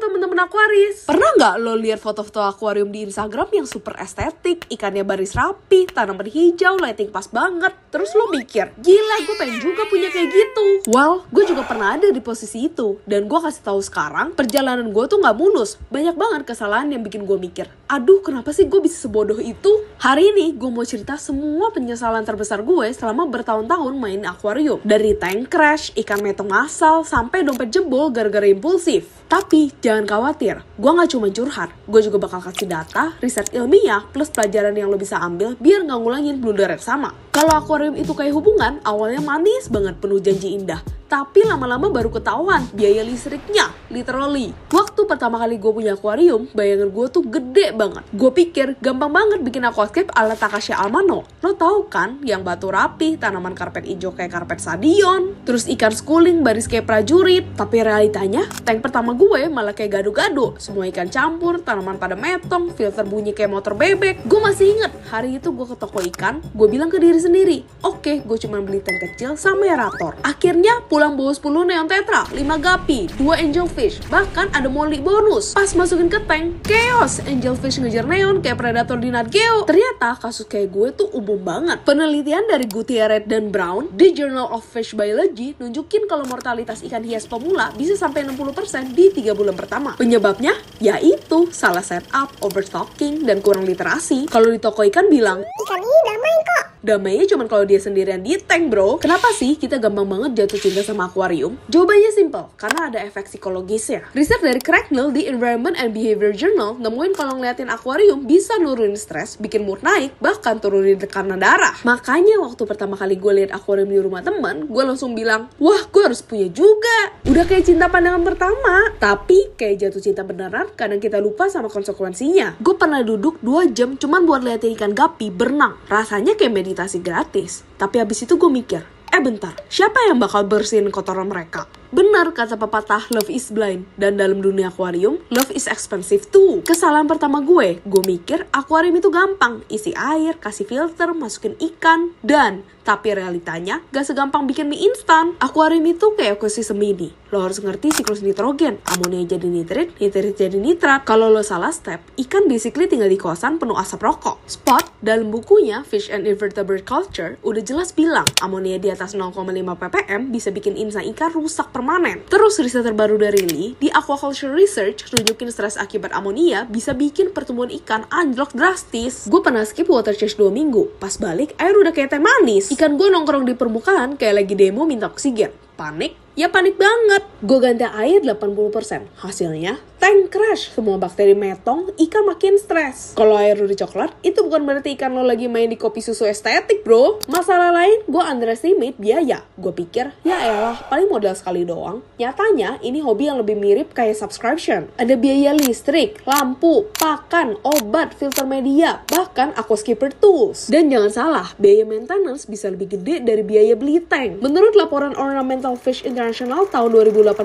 temen-temen Aquaris. Pernah nggak lo lihat foto-foto akuarium di Instagram yang super estetik, ikannya baris rapi, tanaman hijau, lighting pas banget. Terus lo mikir, gila gue pengen juga punya kayak gitu. Well, gue juga pernah ada di posisi itu. Dan gue kasih tahu sekarang, perjalanan gue tuh nggak mulus. Banyak banget kesalahan yang bikin gue mikir, aduh kenapa sih gue bisa sebodoh itu? Hari ini gue mau cerita semua penyesalan terbesar gue selama bertahun-tahun main akuarium. Dari tank crash, ikan metong asal, sampai dompet jebol gara-gara impulsif. Tapi jangan khawatir, gue gak cuma curhat, gue juga bakal kasih data, riset ilmiah, plus pelajaran yang lo bisa ambil biar gak ngulangin blunder yang sama. Kalau akuarium itu kayak hubungan, awalnya manis banget penuh janji indah. Tapi lama-lama baru ketahuan biaya listriknya, literally. Waktu pertama kali gue punya akuarium, bayangan gue tuh gede banget. Gue pikir gampang banget bikin aquascape ala Takashi Amano. Lo tau kan, yang batu rapi, tanaman karpet hijau kayak karpet stadion, terus ikan schooling baris kayak prajurit. Tapi realitanya, tank pertama gue malah kayak gado-gado. Semua ikan campur, tanaman pada metong, filter bunyi kayak motor bebek. Gue masih inget, hari itu gue ke toko ikan, gue bilang ke diri sendiri, oke, gue cuma beli tank kecil sama aerator. Akhirnya pulang bawa 10 neon tetra, 5 guppy, 2 angelfish, bahkan ada molly bonus. Pas masukin ke tank, chaos, angelfish ngejar neon kayak predator di Nat Geo. Ternyata kasus kayak gue tuh umum banget. Penelitian dari Gutierrez dan Brown di Journal of Fish Biology nunjukin kalau mortalitas ikan hias pemula bisa sampai 60% di 3 bulan pertama. Penyebabnya yaitu salah setup, overstocking, dan kurang literasi. Kalau di toko ikan bilang, ikan ini damai kok. Damainya cuma kalau dia sendirian di tank, bro. Kenapa sih kita gampang banget jatuh cinta sama akuarium? Jawabannya simple, karena ada efek psikologisnya. Riset dari Cracknell di Environment and Behavior Journal nemuin kalau ngeliatin akuarium bisa nurunin stres, bikin mood naik, bahkan turunin tekanan darah. Makanya waktu pertama kali gue lihat akuarium di rumah teman, gue langsung bilang, wah gue harus punya juga. Udah kayak cinta pandangan pertama. Tapi kayak jatuh cinta beneran, kadang kita lupa sama konsekuensinya. Gue pernah duduk 2 jam cuman buat liatin ikan guppy berenang. Rasanya kayak meditasi gratis. Tapi abis itu gue mikir, bentar, siapa yang bakal bersihin kotoran mereka? Benar kata pepatah, love is blind. Dan dalam dunia akuarium, love is expensive too. Kesalahan pertama gue mikir akuarium itu gampang. Isi air, kasih filter, masukin ikan, dan tapi realitanya gak segampang bikin mie instan. Akuarium itu kayak ekosistem mini. Lo harus ngerti siklus nitrogen. Amonia jadi nitrit, nitrit jadi nitrat. Kalau lo salah step, ikan basically tinggal di kosan penuh asap rokok. Spot dalam bukunya Fish and Invertebrate Culture udah jelas bilang amonia di atas 0,5 ppm bisa bikin insan ikan rusak permanen. Terus riset terbaru dari Lee di Aquaculture Research nunjukin stres akibat amonia bisa bikin pertumbuhan ikan anjlok drastis. Gue pernah skip water change 2 minggu. Pas balik, air udah kayak teh manis. Ikan gue nongkrong di permukaan kayak lagi demo minta oksigen. Panik? Ya panik banget. Gue ganti air 80%. Hasilnya, tank crash. Semua bakteri metong, ikan makin stres. Kalau air udah coklat, itu bukan berarti ikan lo lagi main di kopi susu estetik, bro. Masalah lain, gue underestimate biaya. Gue pikir, ya elah, paling modal sekali doang. Nyatanya, ini hobi yang lebih mirip kayak subscription. Ada biaya listrik, lampu, pakan, obat, filter media, bahkan aquascaper tools. Dan jangan salah, biaya maintenance bisa lebih gede dari biaya beli tank. Menurut laporan Ornamental Fish International tahun 2018,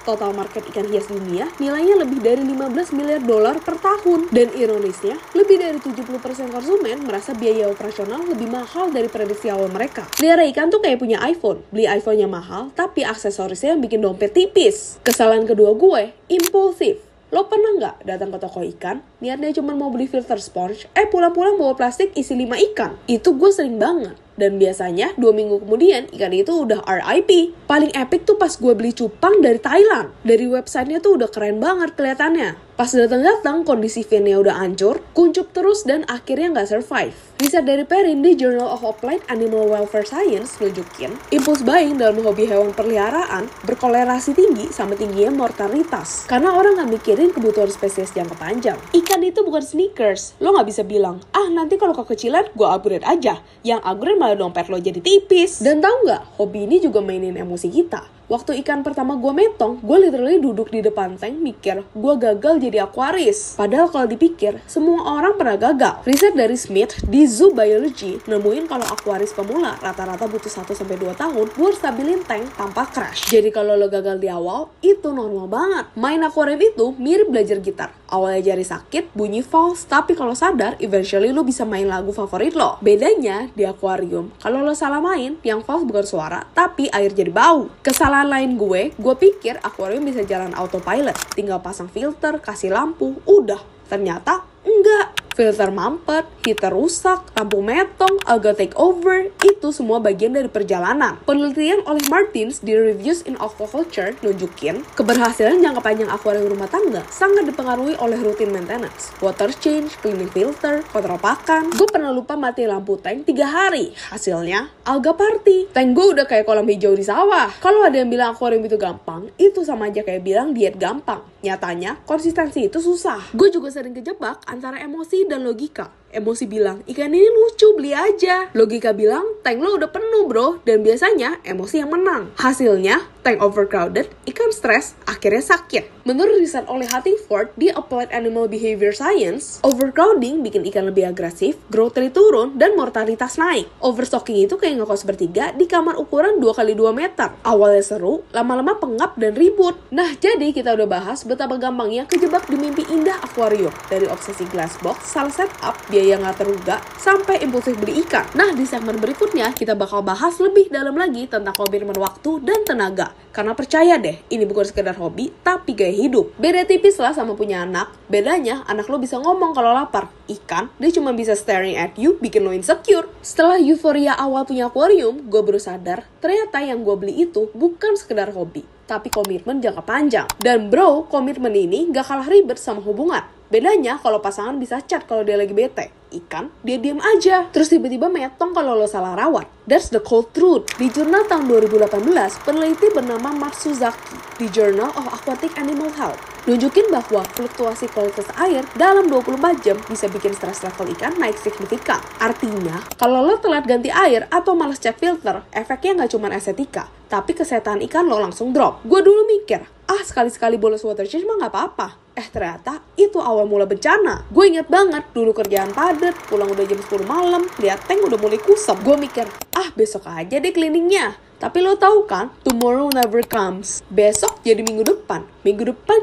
total market ikan hias dunia nilainya lebih dari 15 miliar dolar per tahun. Dan ironisnya, lebih dari 70% konsumen merasa biaya operasional lebih mahal dari prediksi awal mereka. Pelihara ikan tuh kayak punya iPhone. Beli iPhone-nya mahal, tapi aksesorisnya yang bikin dompet tipis. Kesalahan kedua gue, impulsif. Lo pernah nggak datang ke toko ikan, niatnya cuma mau beli filter sponge, pulang-pulang bawa plastik isi 5 ikan? Itu gue sering banget. Dan biasanya 2 minggu kemudian ikan itu udah RIP. Paling epic tuh pas gue beli cupang dari Thailand. Dari websitenya tuh udah keren banget kelihatannya. Pas datang-datang kondisi finnya udah hancur, kuncup terus dan akhirnya nggak survive. Riset dari Perrin di Journal of Applied Animal Welfare Science nunjukin impulse buying dalam hobi hewan peliharaan berkorelasi tinggi sama tingginya mortalitas. Karena orang nggak mikirin kebutuhan spesies jangka panjang. Ikan itu bukan sneakers. Lo nggak bisa bilang, nanti kalau kekecilan gue upgrade aja. Yang upgrade malah dompet lo jadi tipis. Dan tahu nggak, hobi ini juga mainin emosi kita. Waktu ikan pertama gue metong, gue literally duduk di depan tank mikir, gue gagal jadi aquaris. Padahal kalau dipikir, semua orang pernah gagal. Riset dari Smith di Zoo Biology nemuin kalau aquaris pemula rata-rata butuh 1-2 tahun buat stabilin tank tanpa crash. Jadi kalau lo gagal di awal, itu normal banget. Main aquarium itu mirip belajar gitar. Awalnya jari sakit, bunyi false, tapi kalau sadar, eventually lo bisa main lagu favorit lo. Bedanya di aquarium, kalau lo salah main, yang false bukan suara, tapi air jadi bau. Kesalahan perkiraan lain gue pikir akuarium bisa jalan autopilot. Tinggal pasang filter, kasih lampu, udah. Ternyata enggak. Filter mampet, heater rusak, lampu metong, alga take over, itu semua bagian dari perjalanan. Penelitian oleh Martins di Reviews in Aquaculture nunjukin keberhasilan jangka panjang akuarium rumah tangga sangat dipengaruhi oleh rutin maintenance, water change, cleaning filter, kontrol pakan. Gue pernah lupa mati lampu tank 3 hari. Hasilnya, alga party. Tank gue udah kayak kolam hijau di sawah. Kalau ada yang bilang akuarium itu gampang, itu sama aja kayak bilang diet gampang. Nyatanya, konsistensi itu susah. Gue juga sering kejebak antara emosi dan logika. Emosi bilang, ikan ini lucu, beli aja. Logika bilang, tank lo udah penuh bro. Dan biasanya, emosi yang menang. Hasilnya, tank overcrowded, ikan stres, akhirnya sakit. Menurut riset oleh Huntingford di Applied Animal Behavior Science, overcrowding bikin ikan lebih agresif, growth rate turun, dan mortalitas naik. Overstocking itu kayak ngekos bertiga di kamar ukuran 2x2 meter. Awalnya seru, lama-lama pengap dan ribut. Nah, jadi kita udah bahas betapa gampangnya kejebak di mimpi indah akuarium. Dari obsesi glass box, salah setup, biaya nggak terduga, sampai impulsif beli ikan. Nah, di segmen berikutnya, kita bakal bahas lebih dalam lagi tentang komitmen waktu dan tenaga. Karena percaya deh, ini bukan sekedar hobi, tapi gaya hidup. Beda tipis lah sama punya anak. Bedanya, anak lo bisa ngomong kalau lapar. Ikan, dia cuma bisa staring at you, bikin lo insecure. Setelah euforia awal punya akuarium, gue baru sadar, ternyata yang gue beli itu bukan sekedar hobi, tapi komitmen jangka panjang. Dan bro, komitmen ini gak kalah ribet sama hubungan. Bedanya kalau pasangan bisa chat kalau dia lagi bete. Ikan, dia diam aja. Terus tiba-tiba metong kalau lo salah rawat. That's the cold truth. Di jurnal tahun 2018, peneliti bernama Matsuzaki di Journal of Aquatic Animal Health nunjukin bahwa fluktuasi kualitas air dalam 24 jam bisa bikin stres level ikan naik signifikan. Artinya, kalau lo telat ganti air atau malas cek filter, efeknya nggak cuma estetika, tapi kesehatan ikan lo langsung drop. Gue dulu mikir, sekali-sekali bolos water change mah nggak apa-apa. Ternyata itu awal mula bencana. Gue inget banget, dulu kerjaan padet, pulang udah jam 10 malam, lihat tank udah mulai kusam. Gue mikir, besok aja deh cleaningnya. Tapi lo tahu kan, tomorrow never comes. Besok jadi minggu depan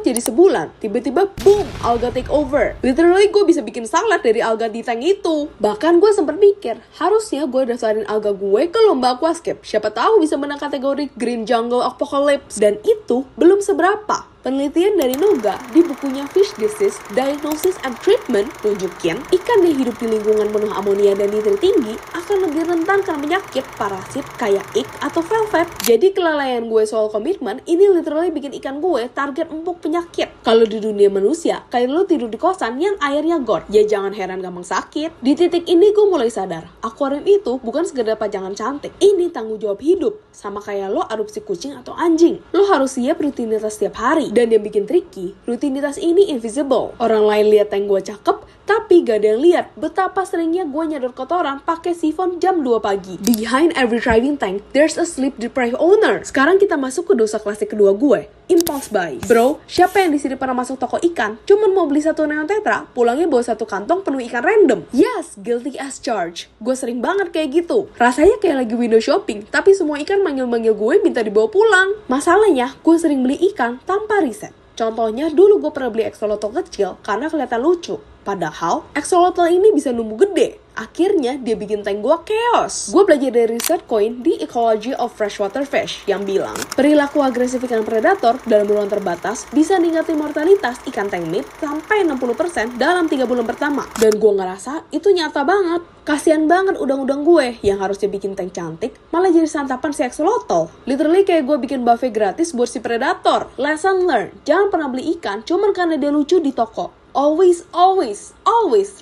jadi sebulan. Tiba-tiba boom, alga take over. Literally gue bisa bikin salad dari alga di tank itu. Bahkan gue sempat mikir, harusnya gue daftarin alga gue ke lomba aquascape. Siapa tahu bisa menang kategori Green Jungle Apocalypse. Dan itu belum seberapa. Penelitian dari Noga di bukunya Fish Disease, Diagnosis and Treatment nunjukin ikan yang hidup di lingkungan penuh amonia dan nitrit tinggi akan lebih rentan kena penyakit parasit kayak ick atau velvet. Jadi kelalaian gue soal komitmen ini literally bikin ikan gue target empuk penyakit. Kalau di dunia manusia, kayak lo tidur di kosan yang airnya gor, ya jangan heran gampang sakit. Di titik ini gue mulai sadar, akuarium itu bukan sekedar pajangan cantik. Ini tanggung jawab hidup, sama kayak lo adopsi kucing atau anjing. Lo harus siap rutinitas setiap hari. Dan yang bikin tricky, rutinitas ini invisible. Orang lain lihat tank gue cakep, tapi gak ada yang lihat betapa seringnya gue nyadar kotoran pakai sifon jam 2 pagi. Behind every thriving tank, there's a sleep deprived owner. Sekarang kita masuk ke dosa klasik kedua gue, impulse buy. Bro, siapa yang di sini pernah masuk toko ikan, cuman mau beli satu neon tetra, pulangnya bawa satu kantong penuh ikan random? Yes, guilty as charged. Gue sering banget kayak gitu. Rasanya kayak lagi window shopping, tapi semua ikan manggil-manggil gue minta dibawa pulang. Masalahnya, gue sering beli ikan tanpa riset. Contohnya, dulu gue pernah beli axolotl kecil karena kelihatan lucu. Padahal, axolotl ini bisa numbuh gede. Akhirnya, dia bikin tank gue chaos. Gue belajar dari riset Coin di Ecology of Freshwater Fish yang bilang, perilaku agresif ikan predator dalam ruang terbatas bisa ningkatin mortalitas ikan tank meat sampai 60% dalam 3 bulan pertama. Dan gue ngerasa itu nyata banget. Kasian banget udang-udang gue yang harusnya bikin tank cantik, malah jadi santapan si axolotl. Literally kayak gue bikin buffet gratis buat si predator. Lesson learned, jangan pernah beli ikan cuman karena dia lucu di toko. Always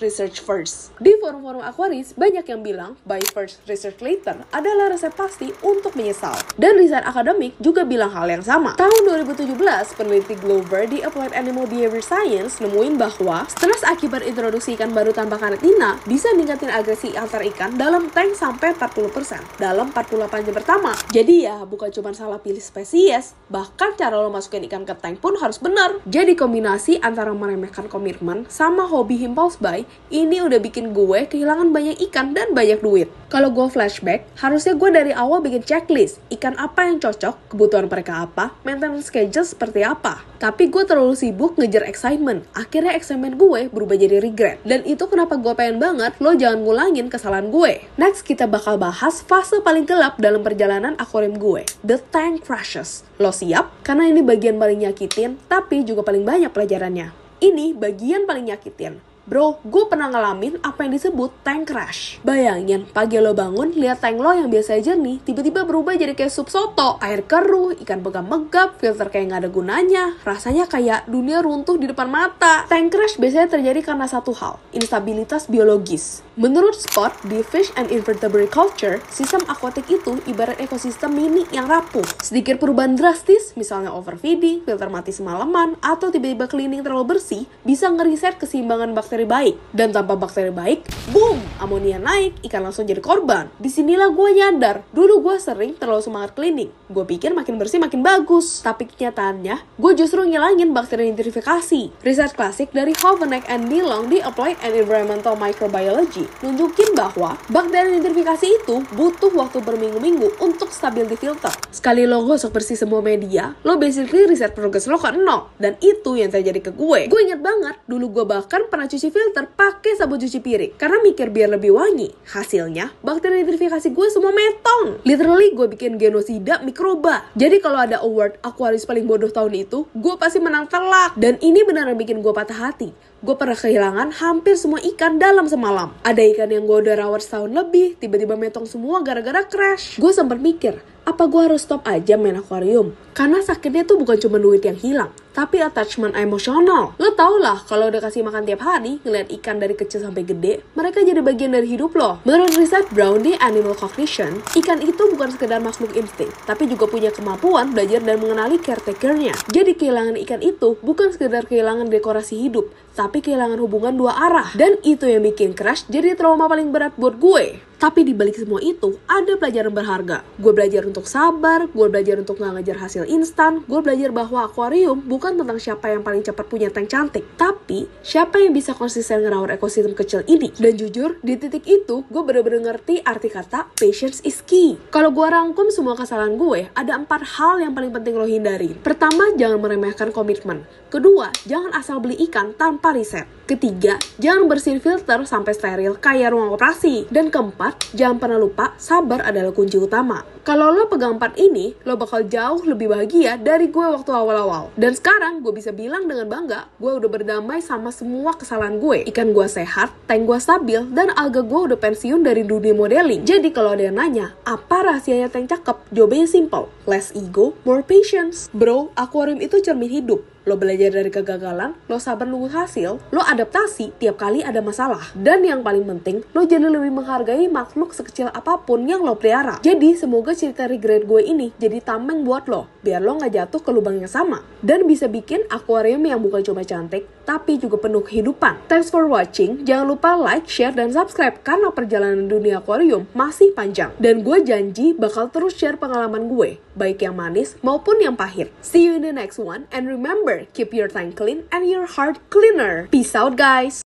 research first. Di forum-forum aquaris, banyak yang bilang buy first, research later adalah resep pasti untuk menyesal. Dan riset akademik juga bilang hal yang sama. Tahun 2017, peneliti Glover di Applied Animal Behavior Science nemuin bahwa stres akibat introduksi ikan baru tanpa karantina bisa ningkatin agresi antar ikan dalam tank sampai 40% dalam 48 jam pertama. Jadi ya, bukan cuma salah pilih spesies, bahkan cara lo masukin ikan ke tank pun harus benar. Jadi kombinasi antara meremehkan komitmen sama hobi impulse buy, ini udah bikin gue kehilangan banyak ikan dan banyak duit. Kalau gue flashback, harusnya gue dari awal bikin checklist, ikan apa yang cocok, kebutuhan mereka apa, maintenance schedule seperti apa. Tapi gue terlalu sibuk ngejar excitement, akhirnya excitement gue berubah jadi regret. Dan itu kenapa gue pengen banget lo jangan ngulangin kesalahan gue. Next, kita bakal bahas fase paling gelap dalam perjalanan akuarium gue, the tank crashes. Lo siap? Karena ini bagian paling nyakitin, tapi juga paling banyak pelajarannya. Ini bagian paling nyakitin. Bro, gue pernah ngalamin apa yang disebut tank crash. Bayangin, pagi lo bangun, lihat tank lo yang biasa jernih, tiba-tiba berubah jadi kayak sup soto, air keruh, ikan megap-megap, filter kayak nggak ada gunanya. Rasanya kayak dunia runtuh di depan mata. Tank crash biasanya terjadi karena satu hal, instabilitas biologis. Menurut Scott, di Fish and Invertebrate Culture, sistem akuatik itu ibarat ekosistem mini yang rapuh. Sedikit perubahan drastis, misalnya overfeeding, filter mati semalaman, atau tiba-tiba cleaning terlalu bersih, bisa ngeriset keseimbangan bakteri baik. Dan tanpa bakteri baik, boom, amonia naik, ikan langsung jadi korban. Disinilah gue nyadar, dulu gue sering terlalu semangat cleaning. Gue pikir makin bersih makin bagus. Tapi kenyataannya, gue justru ngilangin bakteri nitrifikasi. Riset klasik dari Hovanek and DeLong di Applied and Environmental Microbiology nunjukin bahwa bakteri nitrifikasi itu butuh waktu berminggu-minggu untuk stabil di filter. Sekali lo gosok bersih semua media, lo basically riset progress lo ke 0. Dan itu yang terjadi ke gue. Gue inget banget, dulu gue bahkan pernah cuci filter pakai sabun cuci piring karena mikir biar lebih wangi. Hasilnya, bakteri nitrifikasi gue semua metong. Literally gue bikin genosida mikroba. Jadi kalau ada award Aquarius paling bodoh tahun itu, gue pasti menang telak. Dan ini beneran bikin gue patah hati. Gue pernah kehilangan hampir semua ikan dalam semalam. Ada ikan yang gue udah rawat setahun lebih, tiba-tiba metong semua gara-gara crash. Gue sempat mikir, apa gue harus stop aja main akuarium? Karena sakitnya tuh bukan cuma duit yang hilang, tapi attachment emosional. Lo tau lah, kalau udah kasih makan tiap hari, ngeliat ikan dari kecil sampai gede, mereka jadi bagian dari hidup lo. Menurut riset Brown di Animal Cognition, ikan itu bukan sekedar makhluk insting, tapi juga punya kemampuan belajar dan mengenali caretaker-nya. Jadi kehilangan ikan itu bukan sekedar kehilangan dekorasi hidup, tapi kehilangan hubungan dua arah. Dan itu yang bikin crash jadi trauma paling berat buat gue. Tapi di balik semua itu, ada pelajaran berharga. Gue belajar untuk sabar, gue belajar untuk gak ngejar hasil instan, gue belajar bahwa akuarium bukan tentang siapa yang paling cepat punya tank cantik, tapi siapa yang bisa konsisten ngerawat ekosistem kecil ini. Dan jujur, di titik itu, gue bener-bener ngerti arti kata patience is key. Kalau gue rangkum semua kesalahan gue, ada 4 hal yang paling penting lo hindari. Pertama, jangan meremehkan komitmen. Kedua, jangan asal beli ikan tanpa riset. Ketiga, jangan bersihin filter sampai steril kayak ruang operasi. Dan keempat, jangan pernah lupa, sabar adalah kunci utama. Kalau lo pegang 4 ini, lo bakal jauh lebih bahagia dari gue waktu awal-awal. Dan sekarang, gue bisa bilang dengan bangga, gue udah berdamai sama semua kesalahan gue. Ikan gue sehat, tank gue stabil, dan alga gue udah pensiun dari dunia modeling. Jadi kalau ada yang nanya, apa rahasianya tank cakep? Jawabannya simple, less ego, more patience. Bro, akuarium itu cermin hidup. Lo belajar dari kegagalan, lo sabar nunggu hasil, lo adaptasi tiap kali ada masalah. Dan yang paling penting, lo jadi lebih menghargai makhluk sekecil apapun yang lo pelihara. Jadi semoga cerita regret gue ini jadi tameng buat lo, biar lo gak jatuh ke lubang yang sama. Dan bisa bikin akuarium yang bukan cuma cantik, tapi juga penuh kehidupan. Thanks for watching, jangan lupa like, share, dan subscribe karena perjalanan dunia akuarium masih panjang. Dan gue janji bakal terus share pengalaman gue, baik yang manis maupun yang pahit. See you in the next one, and remember, keep your tank clean and your heart cleaner. Peace out, guys!